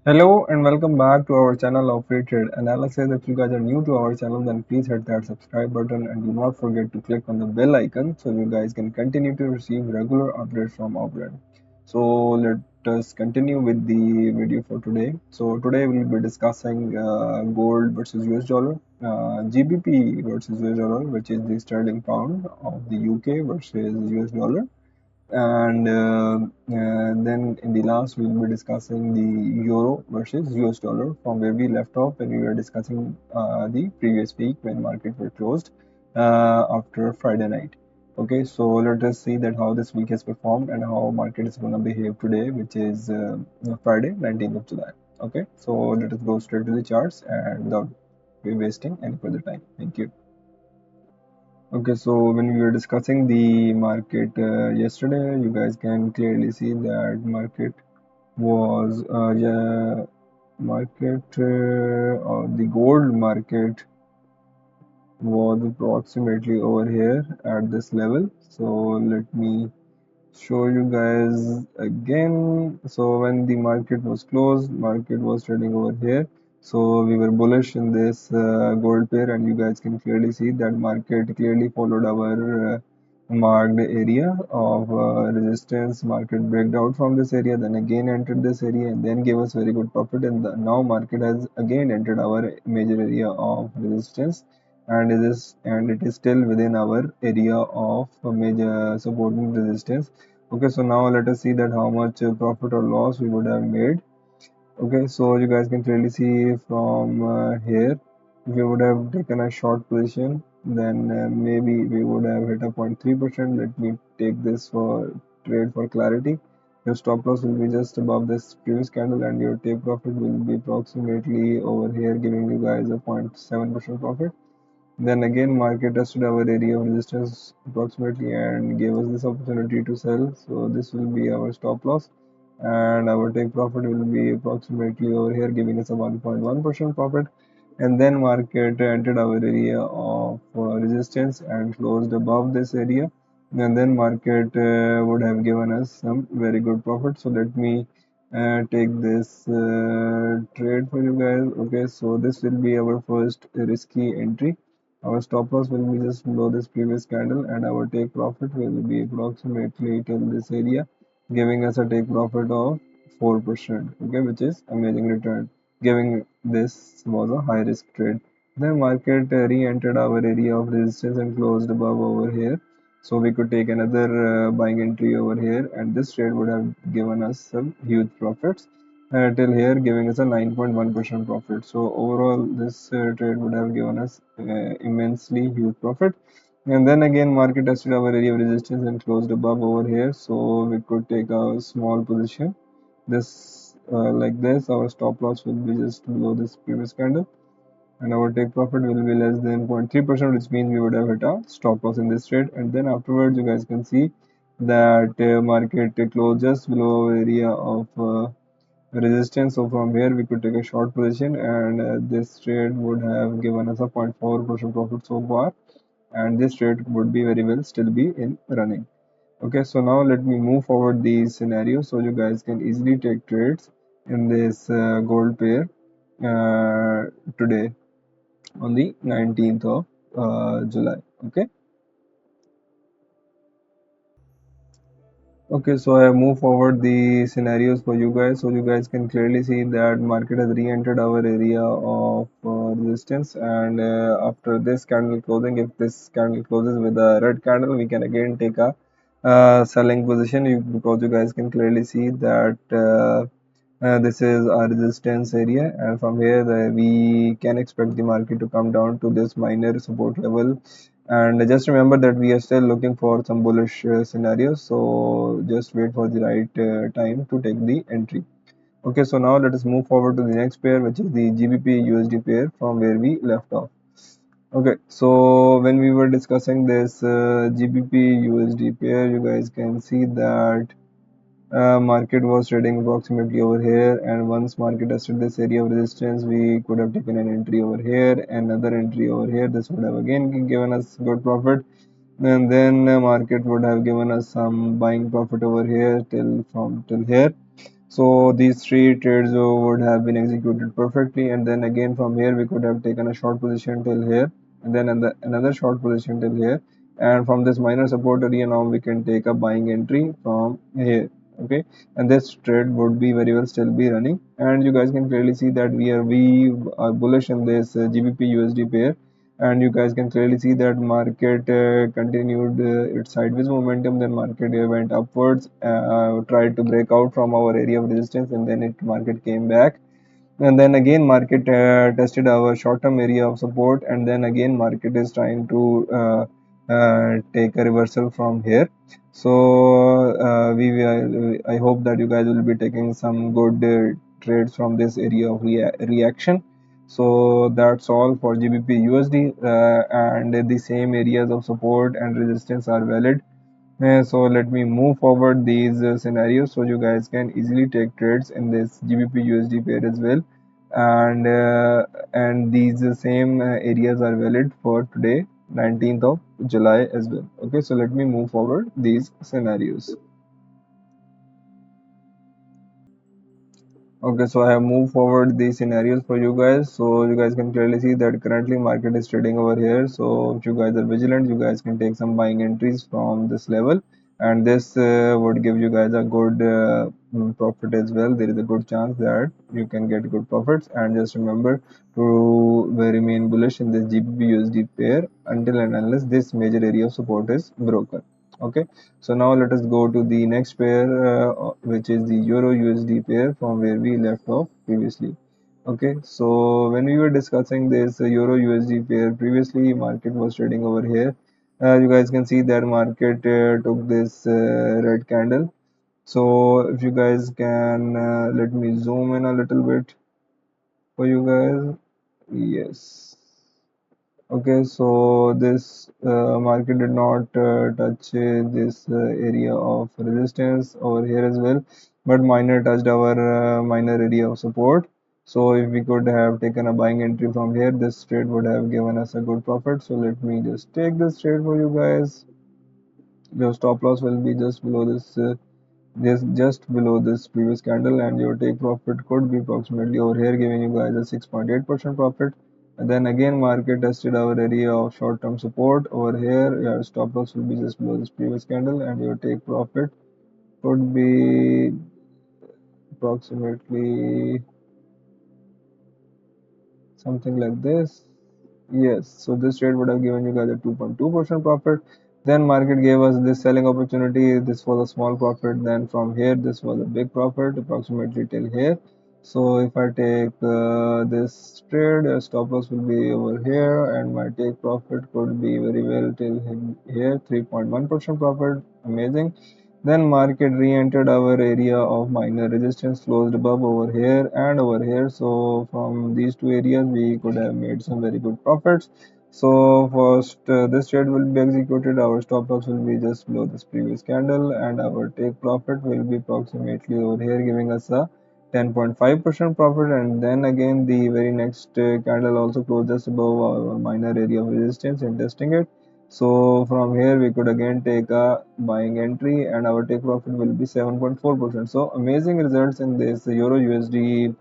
Hello and welcome back to our channel of Free Trade Analysis. If you guys are new to our channel, then please hit that subscribe button and do not forget to click on the bell icon so you guys can continue to receive regular updates from our brand. So let us continue with the video for today. So today we'll be discussing gold versus US dollar, GBP versus US dollar, which is the sterling pound of the UK versus US dollar, and then in the last we'll be discussing the euro versus US dollar from where we left off when we were discussing the previous week when market were closed after Friday night. Okay, so let us see that how this week has performed and how market is going to behave today, which is Friday 19th of July. Okay, so let us go straight to the charts and without wasting any further time. Thank you. Okay, so when we were discussing the market yesterday, you guys can clearly see that market was yeah, market or the gold market was approximately over here at this level. So let me show you guys again. So when the market was closed, market was trading over here, so we were bullish in this gold pair, and you guys can clearly see that market clearly followed our marked area of resistance. Market break out from this area, then again entered this area and then gave us very good profit, and now market has again entered our major area of resistance, and it is still within our area of major support and resistance. Okay, so now let us see that how much profit or loss we would have made. Okay, so you guys can clearly see from here, if we would have taken a short position, then maybe we would have hit a 0.3%. Let me take this for trade for clarity. Your stop loss will be just above this previous candle, and your take profit will be approximately over here, giving you guys a 0.7% profit. Then again, market tested our area of resistance approximately and gave us this opportunity to sell. So this will be our stop loss, and our take profit will be approximately over here, giving us a 1.1% profit. And then market entered our area of resistance and closed above this area. And then market would have given us some very good profit. So let me take this trade for you guys. Okay, so this will be our first risky entry. Our stop loss will be just below this previous candle, and our take profit will be approximately till this area, giving us a take profit of 4%. Okay, which is amazing return, giving this was a high risk trade. Then market re-entered our area of resistance and closed above over here, so we could take another buying entry over here, and this trade would have given us some huge profits till here, giving us a 9.1% profit. So overall, this trade would have given us immensely huge profit. And then again, market tested our area of resistance and closed above over here, so we could take a small position. This like this, our stop loss will be just below this previous candle, and our take profit will be less than 0.3%, which means we would have hit a stop loss in this trade. And then afterwards, you guys can see that market closed just below area of resistance. So from here we could take a short position, and this trade would have given us a 0.4% profit so far, and this trade would be very well still be in running. Okay, so now let me move forward these scenarios so you guys can easily take trades in this gold pair today on the 19th of July. Okay. Okay, so I have moved forward the scenarios for you guys, so you guys can clearly see that market has re-entered our area of resistance, and after this candle closing, if this candle closes with a red candle, we can again take a selling position, because you guys can clearly see that this is our resistance area, and from here we can expect the market to come down to this minor support level. And just remember that we are still looking for some bullish scenarios, so just wait for the right time to take the entry. Okay, so now let us move forward to the next pair, which is the GBP USD pair from where we left off. Okay, so when we were discussing this GBP USD pair, you guys can see that market was trading approximately over here, and once market tested this area of resistance, we could have taken an entry over here, another entry over here. This would have again given us good profit, and then market would have given us some buying profit over here till here. So these three trades would have been executed perfectly, and then again from here we could have taken a short position till here, and then another short position till here, and from this minor support area now we can take a buying entry from here. Okay, and this trade would be very well still be running, and you guys can clearly see that we are bullish in this GBP USD pair, and you guys can clearly see that market continued its sideways momentum. Then market went upwards, tried to break out from our area of resistance, and then it market came back, and then again market tested our short-term area of support, and then again market is trying to take a reversal from here. So I hope that you guys will be taking some good trades from this area of reaction. So that's all for GBP USD, and the same areas of support and resistance are valid. So let me move forward these scenarios so you guys can easily take trades in this GBP USD pair as well, and these same areas are valid for today, 19th of July as well. Okay, so let me move forward these scenarios. Okay, so I have moved forward these scenarios for you guys. So you guys can clearly see that currently market is trading over here. So if you guys are vigilant, you guys can take some buying entries from this level, and this would give you guys a good profit as well. There is a good chance that you can get good profits. And just remember to remain bullish in this GBP USD pair until and unless this major area of support is broken. Okay, so now let us go to the next pair, which is the Euro USD pair from where we left off previously. Okay, so when we were discussing this Euro USD pair previously, market was trading over here. You guys can see that market took this red candle. So if you guys can let me zoom in a little bit for you guys. Yes. Okay, so this market did not touch this area of resistance over here as well, but minor touched our minor area of support. So if we could have taken a buying entry from here, this trade would have given us a good profit. So let me just take this trade for you guys. Your stop loss will be just below this just below this previous candle, and your take profit could be approximately over here, giving you guys a 6.8% profit. And then again market tested our area of short-term support over here. Your stop loss will be just below this previous candle, and your take profit could be approximately something like this. Yes, so this trade would have given you guys a 2.2% profit. Then market gave us this selling opportunity. This was a small profit. Then from here, this was a big profit, approximately till here. So if I take this trade, stop loss will be over here, and my take profit could be very well till here, 3.1% profit. Amazing. Then market re-entered our area of minor resistance, closed above over here and over here. So from these two areas we could have made some very good profits. So first this trade will be executed. Our stop loss will be just below this previous candle, and our take profit will be approximately over here, giving us a 10.5% profit. And then again the very next candle also closed just above our minor area of resistance and testing it. So from here we could again take a buying entry, and our take profit will be 7.4%. So amazing results in this Euro USD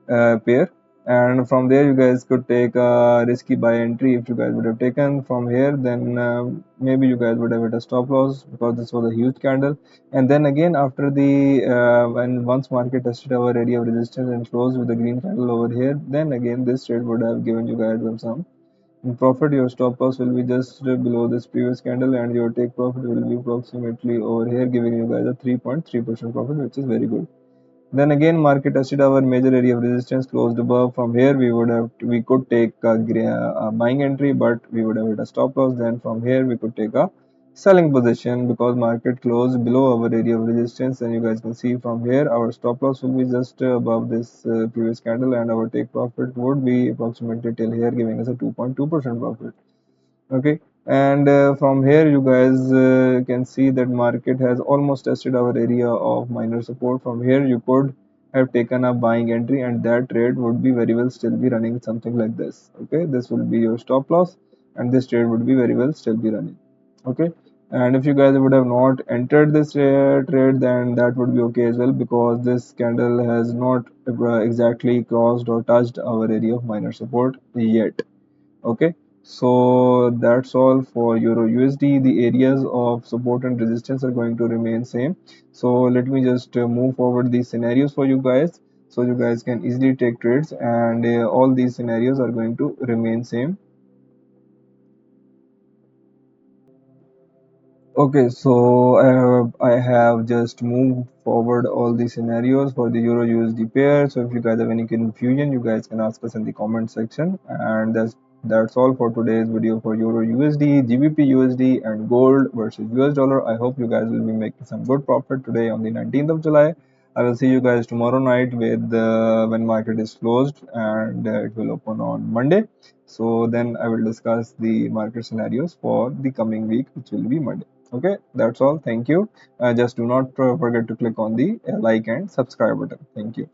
pair. And from there you guys could take a risky buy entry. If you guys would have taken from here, then maybe you guys would have hit a stop loss because this was a huge candle. And then again after the when once market tested our area of resistance and closed with the green candle over here, then again this trade would have given you guys some profit. Your stop loss will be just below this previous candle, and your take profit will be approximately over here, giving you guys a 3.3% profit, which is very good. Then again market tested our major area of resistance, closed above. From here we could take a buying entry, but we would have hit a stop loss. Then from here we could take a selling position because market closed below our area of resistance, and you guys can see from here our stop loss will be just above this previous candle, and our take profit would be approximately till here, giving us a 2.2% profit. Okay, and from here you guys can see that market has almost tested our area of minor support. From here you could have taken a buying entry, and that trade would be very well still be running something like this. Okay, this will be your stop loss, and this trade would be very well still be running. Okay, And if you guys would have not entered this trade, then that would be okay as well, because this candle has not exactly crossed or touched our area of minor support yet. Okay, so that's all for Euro USD. The areas of support and resistance are going to remain same. So let me just move forward these scenarios for you guys, so you guys can easily take trades, and all these scenarios are going to remain same. Okay, so I have just moved forward all the scenarios for the Euro USD pair. So if you guys have any confusion, you guys can ask us in the comment section. And that's all for today's video for Euro USD, GBP USD, and gold versus US dollar. I hope you guys will be making some good profit today on the 19th of July. I will see you guys tomorrow night with when market is closed, and it will open on Monday. So then I will discuss the market scenarios for the coming week, which will be Monday. Okay, that's all. Thank you. Just do not forget to click on the like and subscribe button. Thank you.